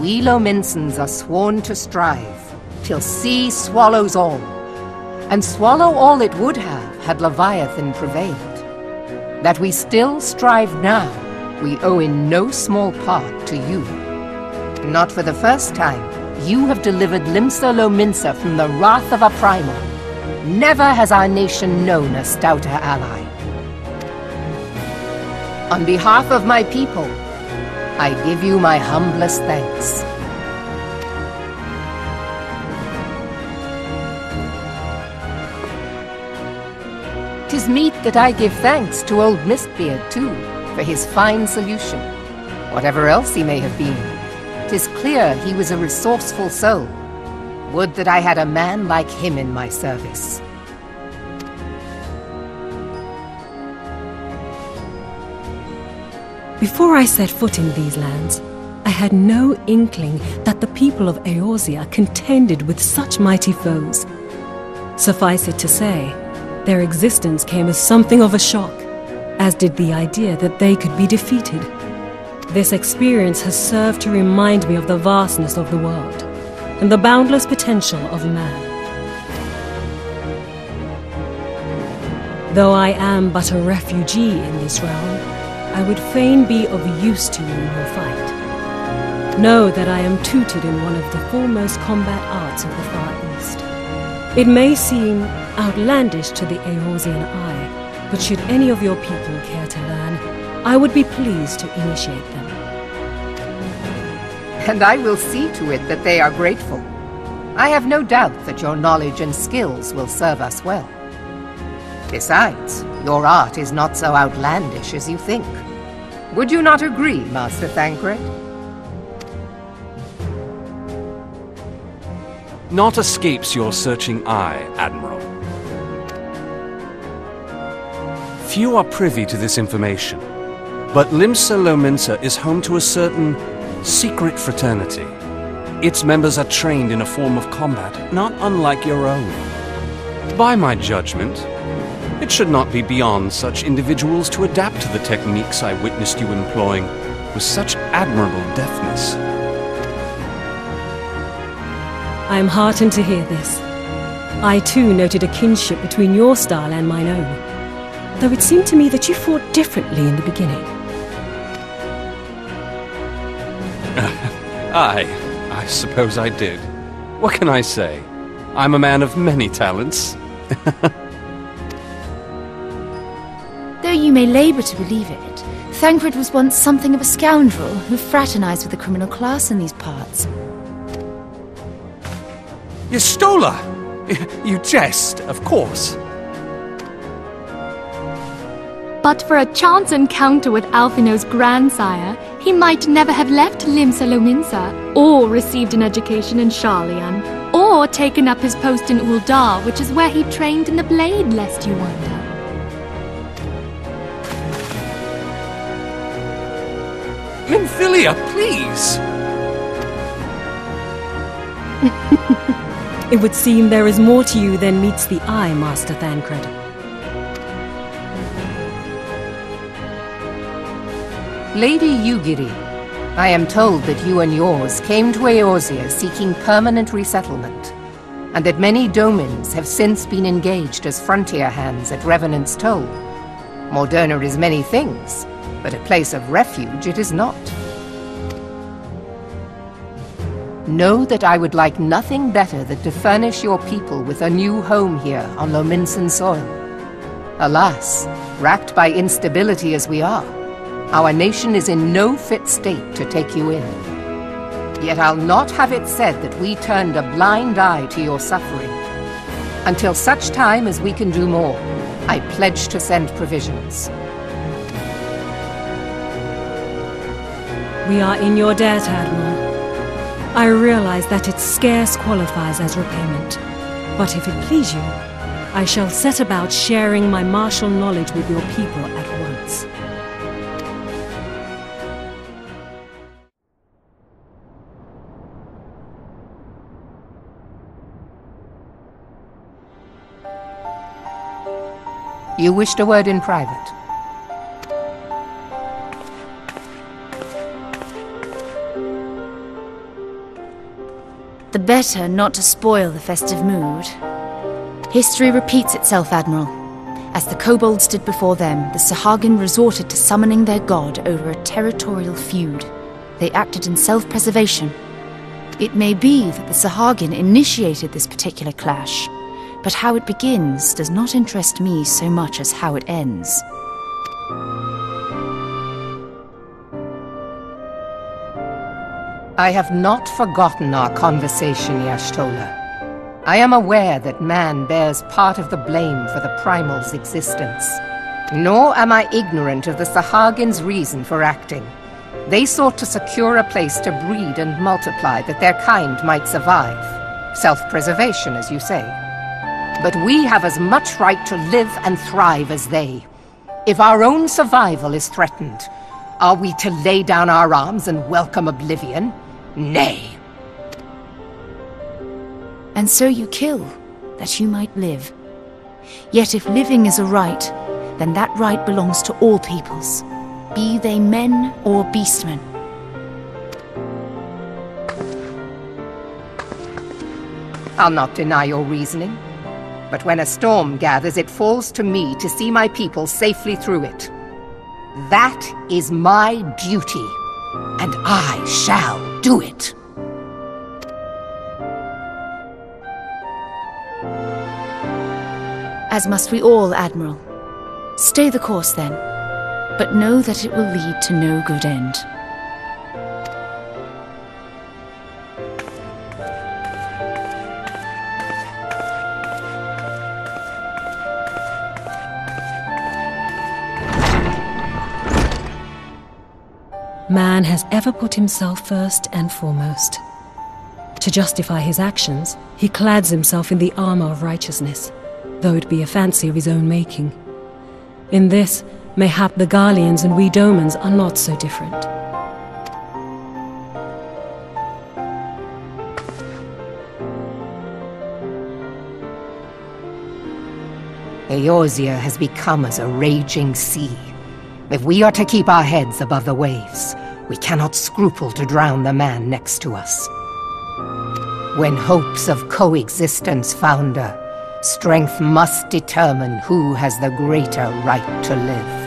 we Lominsons are sworn to strive, till sea swallows all. And swallow all it would have, had Leviathan prevailed. That we still strive now, we owe in no small part to you. Not for the first time, you have delivered Limsa Lominsa from the wrath of a primal. Never has our nation known a stouter ally. On behalf of my people, I give you my humblest thanks. 'Tis meet that I give thanks to old Mistbeard, too, for his fine solution. Whatever else he may have been, 'tis clear he was a resourceful soul. Would that I had a man like him in my service. Before I set foot in these lands, I had no inkling that the people of Eorzea contended with such mighty foes. Suffice it to say, their existence came as something of a shock, as did the idea that they could be defeated. This experience has served to remind me of the vastness of the world, and the boundless potential of man. Though I am but a refugee in this realm, I would fain be of use to you in your fight. Know that I am tutored in one of the foremost combat arts of the Far East. It may seem outlandish to the Eorzean eye, but should any of your people care to learn, I would be pleased to initiate them. And I will see to it that they are grateful. I have no doubt that your knowledge and skills will serve us well. Besides, your art is not so outlandish as you think. Would you not agree, Master Thancred? Naught escapes your searching eye, Admiral. Few are privy to this information, but Limsa Lominsa is home to a certain secret fraternity. Its members are trained in a form of combat not unlike your own. By my judgment, it should not be beyond such individuals to adapt to the techniques I witnessed you employing with such admirable deftness. I am heartened to hear this. I too noted a kinship between your style and mine own, though it seemed to me that you fought differently in the beginning. I suppose I did. What can I say? I'm a man of many talents. Though you may labour to believe it, Thancred was once something of a scoundrel who fraternized with the criminal class in these parts. Yestola! You jest, of course. But for a chance encounter with Alphino's grandsire, he might never have left Limsa Lominsa, or received an education in Sharlayan, or taken up his post in Uldar, which is where he trained in the blade, lest you wonder. Minfilia, please! It would seem there is more to you than meets the eye, Master Thancred. Lady Yugiri, I am told that you and yours came to Eorzea seeking permanent resettlement, and that many domins have since been engaged as frontier hands at Revenant's Toll. Moderna is many things, but a place of refuge it is not. Know that I would like nothing better than to furnish your people with a new home here on Lominsan soil. Alas, racked by instability as we are, our nation is in no fit state to take you in. Yet I'll not have it said that we turned a blind eye to your suffering. Until such time as we can do more, I pledge to send provisions. We are in your debt, Admiral. I realize that it scarce qualifies as repayment, but if it please you, I shall set about sharing my martial knowledge with your people at once. You wished a word in private. better not to spoil the festive mood. History repeats itself, Admiral. As the kobolds did before them, the Sahagin resorted to summoning their god over a territorial feud. They acted in self-preservation. It may be that the Sahagin initiated this particular clash, but how it begins does not interest me so much as how it ends. I have not forgotten our conversation, Y'shtola. I am aware that man bears part of the blame for the Primal's existence. Nor am I ignorant of the Sahagin's reason for acting. They sought to secure a place to breed and multiply that their kind might survive. Self-preservation, as you say. But we have as much right to live and thrive as they. If our own survival is threatened, are we to lay down our arms and welcome oblivion? Nay. And so you kill, that you might live. Yet if living is a right, then that right belongs to all peoples, be they men or beastmen. I'll not deny your reasoning, but when a storm gathers, it falls to me to see my people safely through it. That is my duty, and I shall do it. As must we all, Admiral. Stay the course, then, but know that it will lead to no good end. Man has ever put himself first and foremost. To justify his actions, he clads himself in the armor of righteousness, though it be a fancy of his own making. In this, mayhap the Garleans and we Domans are not so different. Eorzea has become as a raging sea. If we are to keep our heads above the waves, we cannot scruple to drown the man next to us. When hopes of coexistence founder, strength must determine who has the greater right to live.